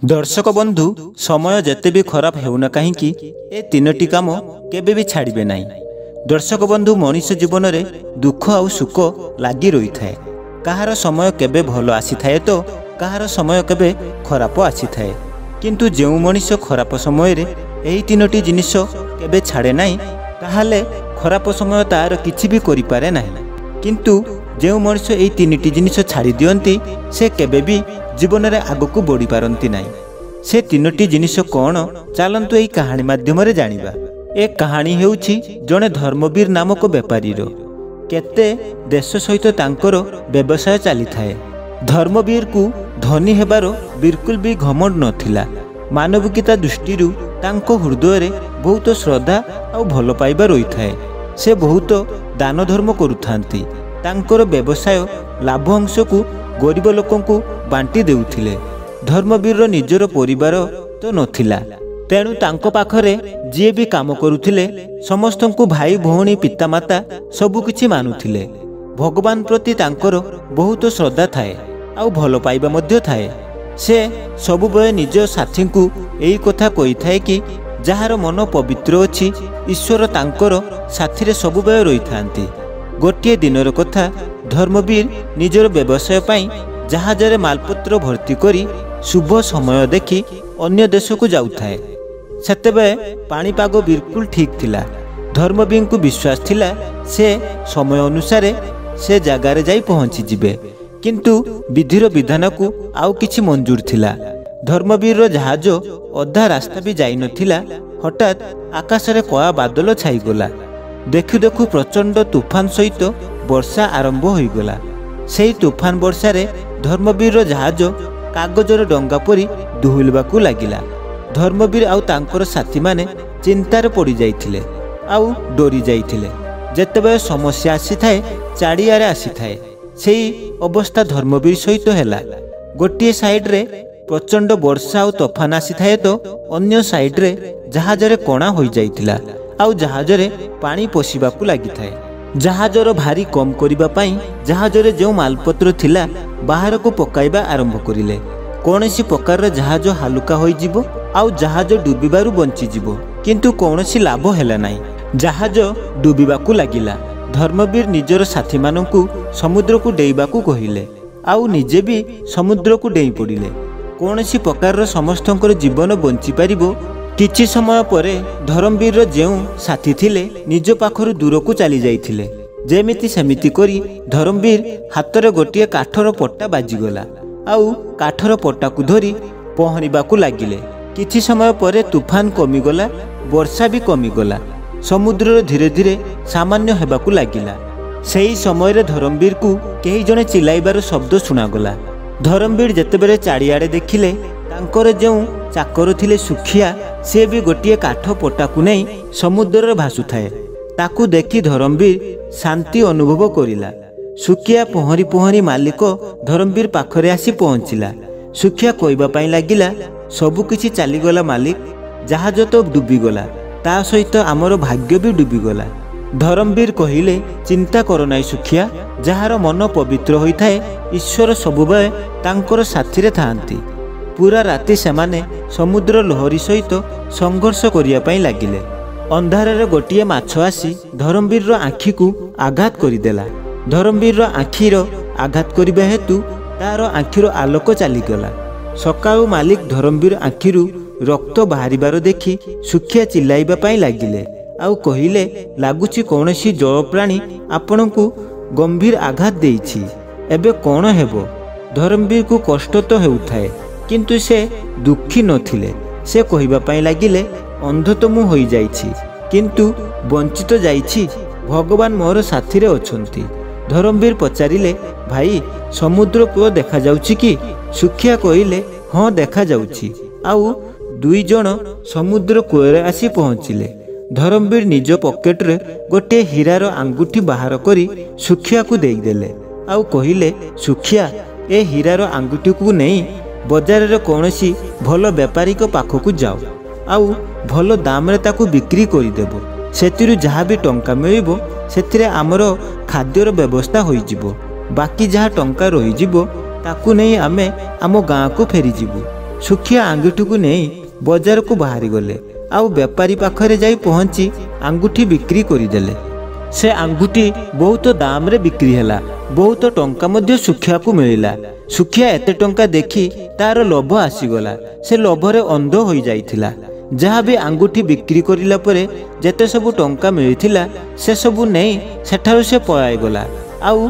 दर्शक बंधु समय जेते भी खराब होना कहीं ए तीनोटी काम केबे भी छाड़िबे नहीं। दर्शक बंधु मनीष जीवन में दुख आउ सुख लगी रही थाए। कहार समय केबे भल आसी थाए तो कहार समय केबे खराब आसी थाए। किंतु जो मनीष खराब समय रे एही तीनोटी जिनिष केबे छाड़े नहीं ताहाले खराब समय तार किछि भी करि पारे नहीं। किंतु जो मनीष एही तीनोटी जिनिष छाड़ी दियंती से केबे भी जीवन में आग को बढ़ी पारती ना। से तीनोटी जिनिष कौन चलतु यही कहानी माध्यम जानिबा। ए कहानी हेउछि जड़े धर्मवीर नामक बेपारी केते देश सहित तांकर व्यवसाय चली थाए। धर्मवीर को धनी हेबार बिल्कुल भी घमंड नथिला। मानविकता दृष्टि तांको हृदय रे बहुत श्रद्धा और भल पाइबा रही थाए। से बहुत दान धर्म करुथांती। तांकर व्यवसाय लाभ अंश को गरीब लोकों को बांटी देउथिले। धर्मवीर निजर परिवार तो नथिला, तेणु तांको पाखरे जे भी काम करुथिले समस्त को भाई भौणी पितामाता सबुकिछि मानुथिले। भगवान प्रति तांकर बहुत श्रद्धा थाए आउ भल पाइबा मध्य थाए। से सबुबे निज साथी को एई कथा कही थाए कि जहार मन पवित्र अछि ईश्वर तांकर साथी रे सबुबे रही थांती। गोटे दिनर कथा, धर्मवीर निजर व्यवसाय पाई जहाजरे मालपत्र भर्ती करी शुभ समय देखी अन्य देश को जाउथाए। सेतेबे पाणीपाग बिल्कुल ठीक थिला। धर्मवीर को विश्वास थिला से समय अनुसार से जगार जाई पहुंची जिबे। किंतु विधिर विधान को आउ किछि मंजूर थिला। धर्मवीर जहाज अधा रास्ता भी जाई नथिला। हठात आकाश रे कला बादल छाईगला। देखु देखु प्रचंड तूफान सहित वर्षा आरंभ होईगला। सेई तूफान वर्षा रे धर्मवीर जहाज कागजर डंगा परी दुहिलबाकू लागिला। धर्मवीर आउ तांकर साथी माने चिंतार पड़ी जाइथिले आउ डोरी जाइथिले। जेतेबे समस्या आसी थाए चाड़ियारे आसी थाए सेई अवस्था धर्मवीर सहित हैला। गोटे साइड रे प्रचंड वर्षा आउ तूफान आसी थाए तो अन्य साइड रे जहाजरे कणा होई जाइथिला आउ जहाजरे पानी पशिबाकू लागि थाए। जहाजर भारी कम करिबा पाई जहाजरे जो मालपत्र थिला बाहर को पकाइबा आरंभ करिले। कोनसी प्रकार जहाज हालुका होई जिवो आउ जहाज डुबिबारु बंची जिवो, किंतु कोनसी लाभ हैला नाही। जहाज डुबिबाकू लागिला। धर्मवीर निजर साथी माननकू समुद्र को डेइबाकू कहिले आउ निजे भी समुद्र को डेई पड़िले। कोनसी प्रकार समस्तंकर जीवन बंची पारिबो। किछि समय परे धर्मवीर जेउ साथी थिले निज पाखरु दूर को चली जाइथिले। जेमिति सेमिति करी धर्मवीर हातरे गोटिए काठर पट्टा बाजिगला आउ काठर पट्टा को धरी पहरिबाकू लागिले। किछि समय परे तूफान कमिगला, वर्षा भी कमिगला। समुद्र धीरे धीरे सामान्य हेबाकू लागिला। सेही समय रे धर्मवीर को केही जणे चिल्लाइबार शब्द सुनागला। धर्मवीर जेतेबेले चारियाडे देखिले तांकर जो चाकर थिले सुखिया से भी गोटिए काठ पट्टा को नहीं समुद्र भासुथाए। ताकू देखी धर्मवीर शांति अनुभव करिला। सुखिया पहरी पहरी मालिक धर्मवीर पाखरे आसी पहुंचिला। सुखिया कहबा पई लागिला, सबु किछि चलीगला मालिक, जहाज तो डुबिगला, ता सहित आमर भाग्य भी डुबिगला। धर्मवीर कहिले, चिंता कर नाई सुखिया, जहार मन पवित्र होइथाए ईश्वर सबुबे तांकर साथी रे थांती। पूरा राति सेमाने समुद्र लहरी सहित संघर्ष करिया पई लागिले। अंधारे गोटिए माछ आसी धर्मवीर आखि को आघात करिदेला। धर्मवीर आखिर आघात करिबा हेतु तार आखिर आलोक चलीगला। सकाळु मालिक धर्मवीर आखिरु रक्त बाहरिबार देखि सुखिया चिल्लाइबा पई लागिले आउ कहिले, लागुछि कोनोसी जल प्राणी आपनकु गंभीर आघात देइछि, एबे कोन हेबो। धर्मवीर को कष्ट तो हेउथाए किंतु से दुखी नथिले। से कहबा पई लागिले, अंध तो मु होई जाइछि किंतु वंचित जाइछि, भगवान मोर साथी रे अछंती। धर्मवीर पचारिले, भाई समुद्र कूळ देखा जाउछि कि? सुखिया कहिले, हाँ देखा जाउछि। आउ दुई जण समुद्र कूळे आसी पहुंचिले। धर्मवीर निज पॉकेट रे गोटे हीरार आंगुठी बाहर करी सुखिया को देई देले आउ कहिले, सुखिया ए हीरार आंगुठी को नहीं बजार रे कोनोसी भल व्यापारी को पाखकू जाओ आउ भल दाम रे ताकू बिक्री करि देबो। सेतिरु जहाँ भी टंका मिलिबो सेतिरे आमर खाद्यर व्यवस्था होई जिवो। बाकी जहाँ टंका रही जिवो ताकू नहीं आमे आम गाँ को फेरी जिवो। ସୁଖିଆ ଆଙ୍ଗୁଠିକୁ ନେଇ ବଜାରକୁ ବାହାରି ଗଲେ ଆଉ ବେପାରୀ ପାଖରେ ଯାଇ ପହଞ୍ଚି ଆଙ୍ଗୁଠି ବିକ୍ରି କରିଦେଲେ। ସେ ଆଙ୍ଗୁଠି ବହୁତ ଦାମରେ ବିକ୍ରି ହେଲା। ବହୁତ ଟଙ୍କା ମଧ୍ୟ ସୁଖିଆକୁ ମିଳିଲା। ସୁଖିଆ ଏତେ ଟଙ୍କା ଦେଖି ତାର ଲୋଭ ଆସିଗଲା। ସେ ଲୋଭରେ ଅନ୍ଧ ହୋଇଯାଇଥିଲା। ଯାହା ବି ଆଙ୍ଗୁଠି ବିକ୍ରି କରିଲା ପରେ ଯେତେ ସବୁ ଟଙ୍କା ମିଳିଥିଲା ସେସବୁ ନେଇ ସେଠାରୁ ସେ ପଳାଇଗଲା ଆଉ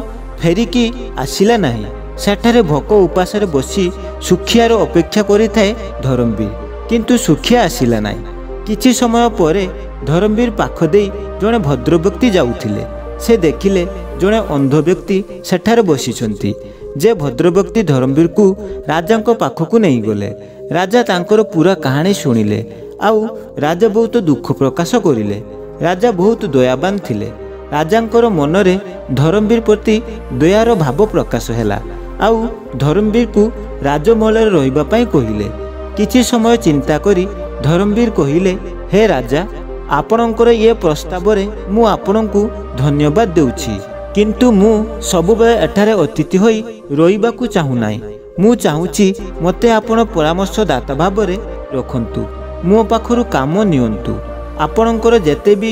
ଫେରିକି ଆସିଲା ନାହିଁ। ସେଠାରେ ଭୋକ ଉପାସରେ ବସି ସୁଖିଆର ଅପେକ୍ଷା କରିଥାଏ ଧରମବୀର, କିନ୍ତୁ ସୁଖିଆ ଆସିଲା ନାହିଁ। କିଛି ସମୟ ପରେ ଧରମବୀର ପାଖ ଦେଇ ଜଣେ ଭଦ୍ର ବ୍ୟକ୍ତି ଯାଉଥିଲେ। ସେ ଦେଖିଲେ ଜଣେ ଅନ୍ଧ ବ୍ୟକ୍ତି ସେଠାରେ ବସିଛନ୍ତି। ଯେ ଭଦ୍ର ବ୍ୟକ୍ତି ଧରମବୀରକୁ ରାଜାଙ୍କ ପାଖକୁ ନେଇଗଲେ। ରାଜା ତାଙ୍କର ପୁରା କାହାଣୀ ଶୁଣିଲେ ଆଉ ରାଜା ବହୁତ ଦୁଃଖ ପ୍ରକାଶ କରିଲେ। ରାଜା ବହୁତ ଦୟାବାନ ଥିଲେ। ରାଜାଙ୍କର ମନରେ ଧରମବୀର ପ୍ରତି ଦୟାର ଭାବ ପ୍ରକାଶ ହେଲା ଆଉ ଧରମବୀରକୁ ରାଜମହଲରେ ରହିବା ପାଇଁ କହିଲେ। କିଛି ସମୟ ଚିନ୍ତା କରି ଧରମବୀର କହିଲେ, ହେ ରାଜା, ଆପଣଙ୍କର ଏ ପ୍ରସ୍ତାବରେ ମୁଁ ଆପଣଙ୍କୁ ଧନ୍ୟବାଦ ଦେଉଛି, କିନ୍ତୁ ମୁଁ ସବୁବେଳେ ଏଠାରେ ଅତିଥି ହୋଇ ରହିବାକୁ ଚାହୁଁନାହିଁ। ମୁଁ ଚାହୁଁଛି ମୋତେ ଆପଣ ପରାମର୍ଶଦାତା ଭାବରେ ରଖନ୍ତୁ। ମୋ ପାଖରୁ କାମ ନିଅନ୍ତୁ। ଆପଣଙ୍କର ଯେତେ ବି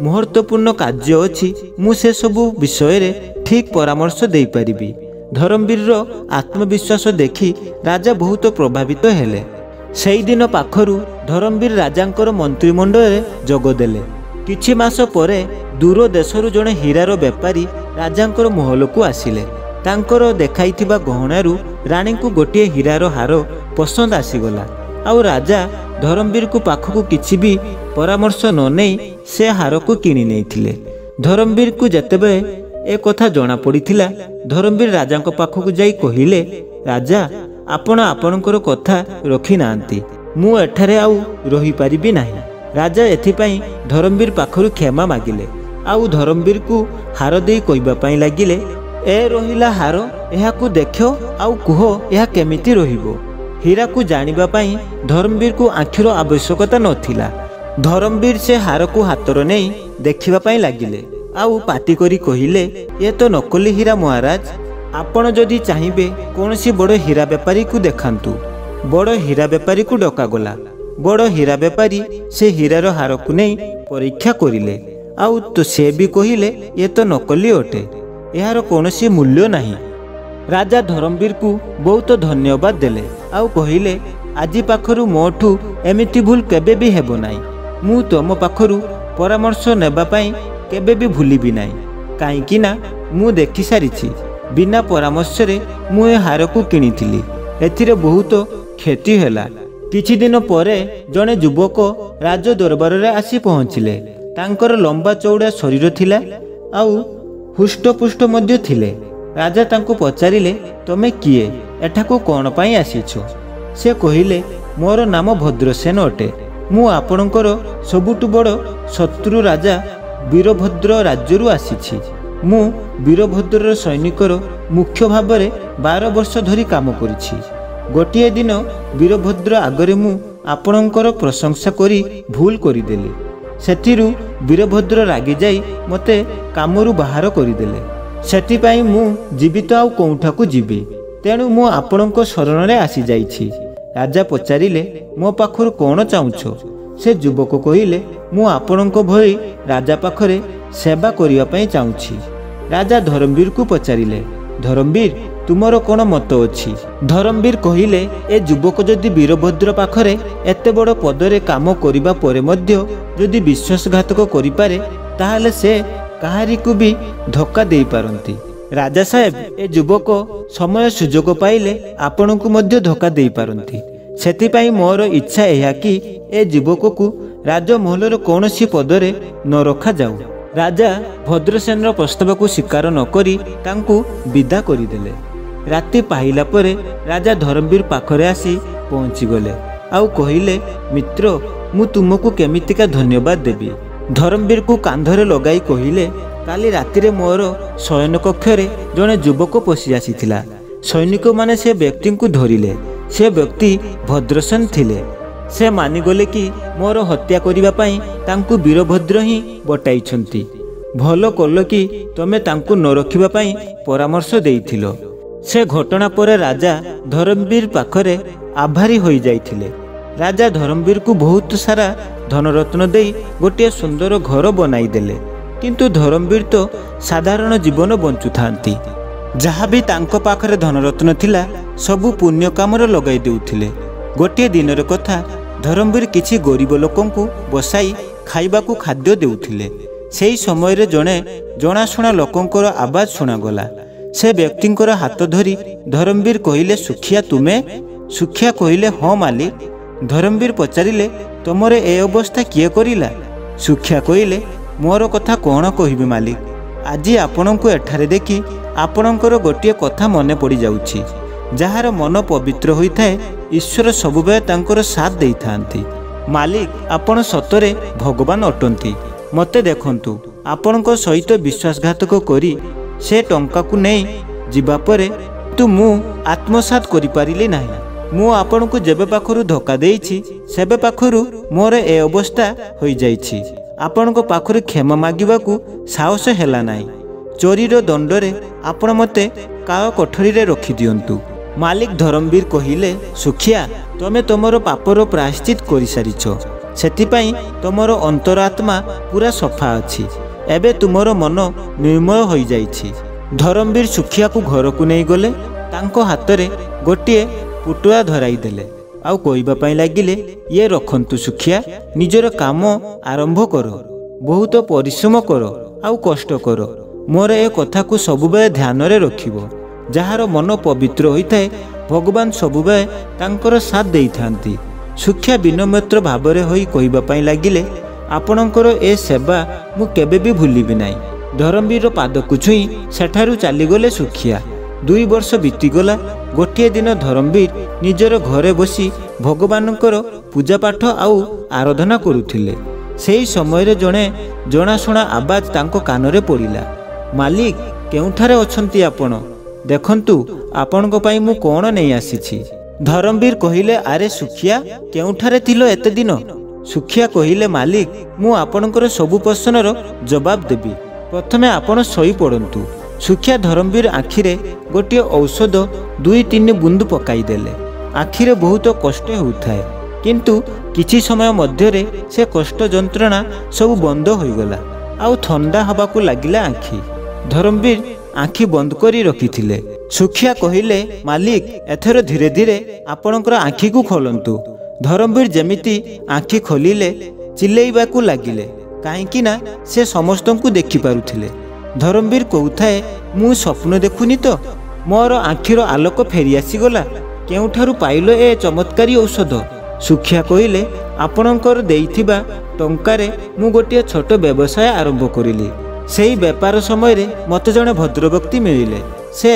ମହତ୍ତ୍ୱପୂର୍ଣ୍ଣ କାର୍ଯ୍ୟ ଅଛି ମୁଁ ସେସବୁ ବିଷୟରେ ଠିକ୍ ପରାମର୍ଶ ଦେଇପାରିବି। ଧରମବୀରର ଆତ୍ମବିଶ୍ୱାସ ଦେଖି ରାଜା ବହୁତ ପ୍ରଭାବିତ ହେଲେ। ସେଇଦିନ ପାଖରୁ ଧରମବୀର ରାଜାଙ୍କର ମନ୍ତ୍ରିମଣ୍ଡଳରେ ଯୋଗ ଦେଲେ। କିଛି ମାସ ପରେ ଦୂର ଦେଶରୁ ଜଣେ ହୀରାର ବେପାରୀ ରାଜାଙ୍କର ମହଲକୁ ଆସିଲେ। ତାଙ୍କର ଦେଖାଇଥିବା ଗହଣାରୁ ରାଣୀଙ୍କୁ ଗୋଟିଏ ହୀରାର ହାର ପସନ୍ଦ ଆସିଗଲା ଆଉ ରାଜା ଧରମବୀରକୁ ପାଖକୁ କିଛି ବି ପରାମର୍ଶ ନ ନେଇ ସେ ହାରକୁ କିଣି ନେଇଥିଲେ। ଧରମବୀରକୁ ଯେତେବେଳେ ଏ କଥା ଜଣାପଡ଼ିଥିଲା, ଧରମବୀର ରାଜାଙ୍କ ପାଖକୁ ଯାଇ କହିଲେ, ରାଜା, ଆପଣ ଆପଣଙ୍କର କଥା ରଖିନାହାନ୍ତି। ମୁଁ ଏଠାରେ ଆଉ ରହିପାରିବି ନାହିଁ। ରାଜା ଏଥିପାଇଁ ଧରମବୀର ପାଖରୁ କ୍ଷମା ମାଗିଲେ ଆଉ ଧରମବୀରକୁ ହାର ଦେଇ କହିବା ପାଇଁ ଲାଗିଲେ, ଏ ରହିଲା ହାର, ଏହାକୁ ଦେଖ ଆଉ କୁହ ଏହା କେମିତି ରହିବ। ହୀରାକୁ ଜାଣିବା ପାଇଁ ଧରମବୀରକୁ ଆଖିର ଆବଶ୍ୟକତା ନଥିଲା। ଧରମବୀର ସେ ହାରକୁ ହାତରେ ନେଇ ଦେଖିବା ପାଇଁ ଲାଗିଲେ ଆଉ ପାଟି କରି କହିଲେ, ଏ ତ ନକଲି ହୀରା ମହାରାଜ। ଆପଣ ଯଦି ଚାହିଁବେ କୌଣସି ବଡ଼ ହୀରା ବେପାରୀକୁ ଦେଖାନ୍ତୁ। ବଡ଼ ହୀରା ବେପାରୀକୁ ଡକାଗଲା। ବଡ଼ ହୀରା ବେପାରୀ ସେ ହୀରାର ହାରକୁ ନେଇ ପରୀକ୍ଷା କରିଲେ ଆଉ ସେ ବି କହିଲେ, ଏ ତ ନକଲି ଅଟେ, ଏହାର କୌଣସି ମୂଲ୍ୟ ନାହିଁ। ରାଜା ଧରମବୀରକୁ ବହୁତ ଧନ୍ୟବାଦ ଦେଲେ ଆଉ କହିଲେ, ଆଜି ପାଖରୁ ମୋଠୁ ଏମିତି ଭୁଲ କେବେ ବି ହେବ ନାହିଁ। ମୁଁ ତୁମ ପାଖରୁ ପରାମର୍ଶ ନେବା ପାଇଁ କେବେ ବି ଭୁଲିବି ନାହିଁ, କାହିଁକି ନା ମୁଁ ଦେଖିସାରିଛି ବିନା ପରାମର୍ଶରେ ମୁଁ ଏ ହାରକୁ କିଣିଥିଲି। ଏଥିରେ ବହୁତ କ୍ଷତି ହେଲା। କିଛି ଦିନ ପରେ ଜଣେ ଯୁବକ ରାଜ ଦରବାରରେ ଆସି ପହଞ୍ଚିଲେ। ତାଙ୍କର ଲମ୍ବା ଚଉଡ଼ା ଶରୀର ଥିଲା ଆଉ ହୃଷ୍ଟପୁଷ୍ଟ ମଧ୍ୟ ଥିଲେ। ରାଜା ତାଙ୍କୁ ପଚାରିଲେ, ତମେ କିଏ? ଏଠାକୁ କ'ଣ ପାଇଁ ଆସିଛ? ସେ କହିଲେ, ମୋର ନାମ ଭଦ୍ରସେନ ଅଟେ। ମୁଁ ଆପଣଙ୍କର ସବୁଠୁ ବଡ଼ ଶତ୍ରୁ ରାଜା ବୀରଭଦ୍ର ରାଜ୍ୟରୁ ଆସିଛି। ମୁଁ ବୀରଭଦ୍ରର ସୈନିକର ମୁଖ୍ୟ ଭାବରେ 12 ବର୍ଷ ଧରି କାମ କରିଛି। ଗୋଟିଏ ଦିନ ବୀରଭଦ୍ର ଆଗରେ ମୁଁ ଆପଣଙ୍କର ପ୍ରଶଂସା କରି ଭୁଲ କରିଦେଲି। ସେଥିରୁ ବୀରଭଦ୍ର ରାଗିଯାଇ ମୋତେ କାମରୁ ବାହାର କରିଦେଲେ। ସେଥିପାଇଁ ମୁଁ ଜୀବିତ ଆଉ କେଉଁଠାକୁ ଯିବି? ତେଣୁ ମୁଁ ଆପଣଙ୍କ ଶରଣରେ ଆସିଯାଇଛି। ରାଜା ପଚାରିଲେ, ମୋ ପାଖରୁ କ'ଣ ଚାହୁଁଛ? ସେ ଯୁବକ କହିଲେ, ମୁଁ ଆପଣଙ୍କ ଭଳି ରାଜା ପାଖରେ ସେବା କରିବା ପାଇଁ ଚାହୁଁଛି। ରାଜା ଧରମବୀରକୁ ପଚାରିଲେ, ଧରମବୀର, ତୁମର କ'ଣ ମତ ଅଛି? ଧରମବୀର କହିଲେ, ଏ ଯୁବକ ଯଦି ବୀରଭଦ୍ର ପାଖରେ ଏତେ ବଡ଼ ପଦରେ କାମ କରିବା ପରେ ମଧ୍ୟ ଯଦି ବିଶ୍ୱାସଘାତକ କରିପାରେ, ତାହେଲେ ସେ କାହାରିକୁ ବି ଧୋକା ଦେଇପାରନ୍ତି। ରାଜା ସାହେବ, ଏ ଯୁବକ ସମୟ ସୁଯୋଗ ପାଇଲେ ଆପଣଙ୍କୁ ମଧ୍ୟ ଧୋକା ଦେଇପାରନ୍ତି। ସେଥିପାଇଁ ମୋର ଇଚ୍ଛା ଏହା କି ଏ ଯୁବକକୁ ରାଜମହଲର କୌଣସି ପଦରେ ନ ରଖାଯାଉ। ରାଜା ଭଦ୍ରସେନର ପ୍ରସ୍ତାବକୁ ସ୍ୱୀକାର ନ କରି ତାଙ୍କୁ ବିଦା କରିଦେଲେ। ରାତି ପାହିଲା ପରେ ରାଜା ଧରମବୀର ପାଖରେ ଆସି ପହଞ୍ଚିଗଲେ ଆଉ କହିଲେ, ମିତ୍ର, ମୁଁ ତୁମକୁ କେମିତିକା ଧନ୍ୟବାଦ ଦେବି? ଧରମବୀରକୁ କାନ୍ଧରେ ଲଗାଇ କହିଲେ, କାଲି ରାତିରେ ମୋର ଶୟନ କକ୍ଷରେ ଜଣେ ଯୁବକ ପଶି ଆସିଥିଲା। ସୈନିକମାନେ ସେ ବ୍ୟକ୍ତିଙ୍କୁ ଧରିଲେ। ସେ ବ୍ୟକ୍ତି ଭଦ୍ରସେନ ଥିଲେ। ସେ ମାନିଗଲେ କି ମୋର ହତ୍ୟା କରିବା ପାଇଁ ତାଙ୍କୁ ବୀରଭଦ୍ର ହିଁ ବଟାଇଛନ୍ତି। ଭଲ କଲ କି ତମେ ତାଙ୍କୁ ନ ରଖିବା ପାଇଁ ପରାମର୍ଶ ଦେଇଥିଲ। से घटना पर राजा धर्मवीर पाखरे आभारी हो जाइथिले। राजा धर्मवीर को बहुत सारा धनरत्न दे गोटे सुंदर घर बनाई देले। किंतु धर्मवीर तो साधारण जीवन बंचु थांती। जहाँ भी तांको पाखरे धनरत्न थिला सबु पुण्य कामर लगाई देउथिले। गोटे दिनर कथा, धर्मवीर किछि गरीब लोकंकु बसाई खाइबाकू खाद्य देउथिले। सेही समय रे जणे जणाशुणा लोकंकर आवाज सुनागला। से व्यक्तिंकर हाथ धरी धर्मवीर कहिले, सुखिया तुमे? सुखिया कहिले, हाँ मालिक। धर्मवीर पचारिले, तुमरे ए अवस्था किए करिला? सुखिया कहिले, मोर कथा कौन कहिबे मालिक। आज आपणको एठारे देखि आपणकर गोटे कथा मने पड़ी जाउछि। जहार मन पवित्र होइथाए ईश्वर सबुबे तांकर साथ देई थांती। मालिक, आपण सतरे भगवान अटंती। मते देखंतु, आपणको सहित विश्वासघातक करी से टंका को नहीं जीवा परे तु मु आत्मसात करि पारिली नाही। मु आपण को जेबे पाखरु धोखा देइछि सेबे पाखरु मोर ए अवस्था होई जाइछि। आपण को पाखरु क्षमा मागिबा को साहस हेला नाही। चोरीर दंडरे आपण मते काळ कोठरी रे रखि दियंतु। मालिक धर्मवीर कहिले, सुखिया तमे तमरो पापर प्रायश्चित करि सारिछो। सेतिपई तमरो अंतरात्मा पूरा सफा अछि। एबे तुमरो मन निर्मल होई जाइछि। धर्मवीर सुखिया को घर को नहीं गले। तांको हाथ में गोटे पुटुआ धराई देले। आउ कहबा पई लागिले, ये रखंतु सुखिया, निजर काम आरंभ करो, बहुत परिश्रम करो आउ कष्ट करो। मोर ए कथा को सबुबे ध्यान रे रखिबो। जहार मन पवित्र होइथाए भगवान सबुबे तांकर साथ देई थांती। सुखिया विनम्र भावरे होई कहबा पई लागिले, आपणकर ए सेवा मु केबे भी भूलिबि नाही। धर्मवीर पाद को छुई सेठारु चलीगले सुखिया। 2 वर्ष बीतीगला। गोटे दिन धर्मवीर निजर घरे बसी भगवानकर पूजा पाठ आउ आराधना करुथिले। सेही समय रे जणे जणाशुणा आवाज तांको कानरे पड़िला, मालिक केउठारे अछंती आपण? देखंतु आपणको पई मु कोन नै आसीछि। धर्मवीर कहिले, आरे सुखिया केउठारे थिलो एते दिन? सुखिया कहिले, मालिक मु आपणकर सबु प्रश्नर जवाब देबी, प्रथमे आपण सोई पड़ंतु। सुखिया धर्मवीर आखिरे गोटे औषध 2-3 बुंद पकाई देले। आखिरे बहुत कष्ट होउथाए, किंतु किछि समय मध्यरे से कष्ट जंत्रणा सब बंद होइगला। आउ ठंडा हबाकू लागिला आखि। धर्मवीर आखि बंद करी रखिथिले। सुखिया कहिले, मालिक एथर धीरे धीरे आपणकर आखि को खोलंतु। धर्मवीर जेमिति आखि खोलिले चिल्लेइबाकू लागिले, काहेकि ना से समस्तंकु देखि पारुथिले। धर्मवीर कहूथाए, मु स्वप्न देखुनी तो? मोर आखिर आलोक फेरी आसीगला। केउठारु पाइलो ए चमत्कारी औषध? सुखिया कहिले, आपणकर देइथिबा टंकारे मु गोटे छोट व्यवसाय आरंभ करिली। सेही व्यापार समय रे मते जणे भद्र व्यक्ति मिलिले। से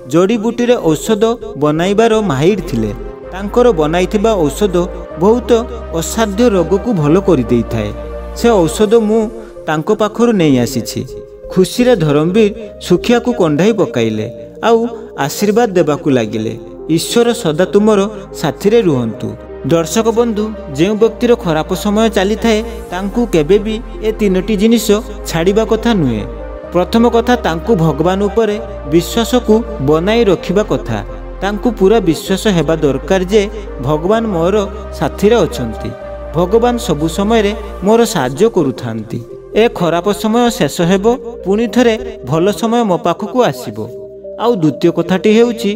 जड़ीबुटी रे औषध बनाइबार माहिर थिले। तांकर बनाइथिबा औषध बहुत असाध्य रोग को भल करि देइथाए। से औषध मु तांको पाखरु नै आसीछि। खुशी रे धर्मवीर सुखिया को कंढाई पकाइले आउ आशीर्वाद देबाकू लागिले, ईश्वर सदा तुमर साथी रे रुहंतु। दर्शक बंधु, जो व्यक्तिर खराब समय चली थाए तांकू केबे भी ए 3टी जिनिस छाड़िबा कथा नुहे। प्रथम कथा, तांकू भगवान उपरे विश्वास को बनाई रखिबा कथा। तांकू पूरा विश्वास हेबा दरकार जे भगवान मोर साथी रे अछंती। भगवान सबु समय रे मोर साहाय्य करुथांती। ए खराब समय शेष हेबो, पुनी थरे भल समय मो पाखकू आसीबो। आउ द्वितीय कथाटी हेउची,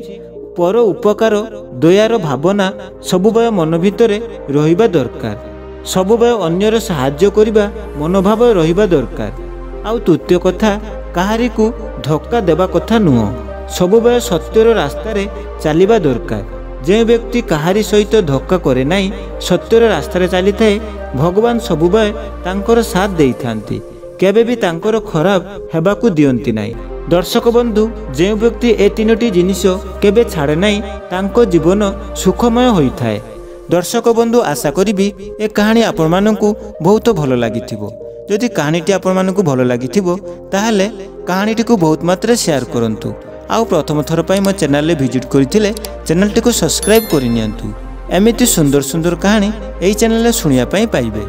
पर उपकार दयार भावना सबुबय मन भितरे रहिबा दरकार। सबुबय अन्यर साहाय्य करिबा मनोभाव रहिबा दरकार। आउ तृतीय कथा, काहारी को धक्का देबा कथा नुह। सबुबय सत्यर रास्तारे चलिबा दरकार। जे व्यक्ति काहारी सहित धक्का करे नाही, सत्यर रास्तारे चली थाए, भगवान सबुबय तांकर साथ देई थांती। केबे भी तांकर खराब हेबाकू दियंती नाही। दर्शक बंधु, जे व्यक्ति ए 3टी जिनिस केबे छाड़े नाही, तांको जीवन सुखमय होइथाए। दर्शक बंधु, आशा करिबी ए कहानी आपण मानकू बहुत भल लागिथिबो। जदि कहानीटी आपण मानकू भल लागिथिबो ताहाले कहानीटी को बहुत मात्रा शेयर करंतु। आउ प्रथम थर पई मो चैनल रे विजिट करथिले चैनल टी को सब्सक्राइब करि नियंतु। एमिति सुंदर सुंदर कहानी एई चैनल रे सुनिया पई पाइबे।